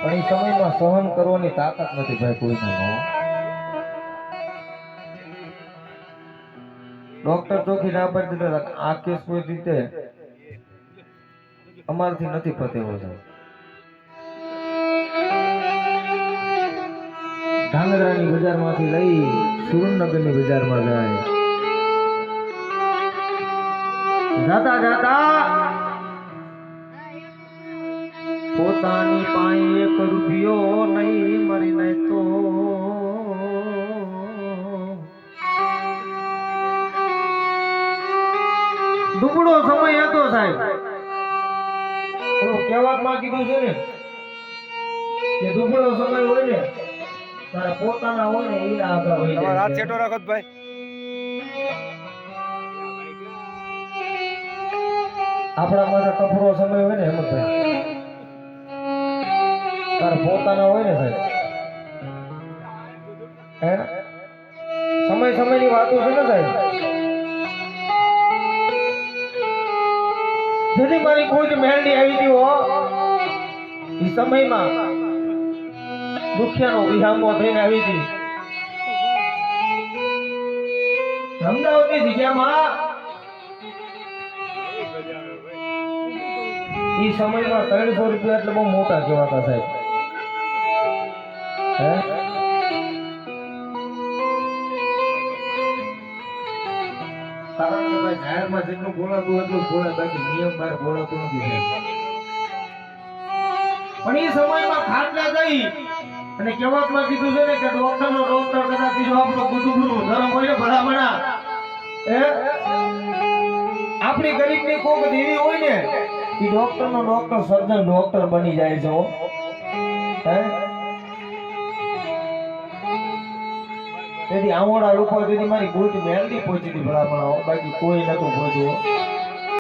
પણ એ સમયમાં સહન કરવાની તાકાત નથી ભાઈ કોઈના. ડોક્ટર ચોખી ના પાડી દીધા આ કેસ કોઈ રીતે અમારથી નથી પતેવો સાહેબ. ધાંગધ્રાની બજારમાંથી લઈ સુરેન્દ્રનગરની બજારમાં જાય. જાતા જાતા પોતાની પાસે 1 રૂપિયો નહીં મરી નહીં તો દુબળો સમય હતો સાહેબ. કહેવામાં કીધું છે ને કે દુબળો સમય હોય ને તારા પોતાના હોય ને એ આગળ હોય જાય. રાત છેટો રાખો ભાઈ. આપણા માટે કપરો સમય હોય ને હેમંતભાઈ તારા પોતાના હોય ને સાહેબ હે સમય સમયની વાતો છે ને સાહેબ. જેથી મારી કોઈ મેળડી આવી ગઈ હો એ સમયમાં દુખિયાનો વિહામો થઈને આવી હતી. અમદાવાદની જગ્યામાં એ સમયમાં 300 રૂપિયા એટલે બહુ મોટા કહેવાતા સાહેબ. હે કારણ કે ભાઈ જાહેરમાં જેટલું બોલાતું એટલું બોલે બાકી નિયમ બહાર બોલાતું નથી. પણ એ સમયમાં ખાટલા ગઈ અને કહેવામાં કીધું છે ને કે ડોક્ટર કદાચ જો આપણો કુટુંબનું ધર્મ હોય ને ભલામણા આપણી ગરીબની કોક દેવી હોય ને એ ડોક્ટર સર્જન ડોક્ટર બની જાય છે. હે તેથી આવડા લોકો તેથી મારી ગોટ મેલડી પહોંચી હતી ભલામણા બાકી કોઈ નતું પહોંચ્યું.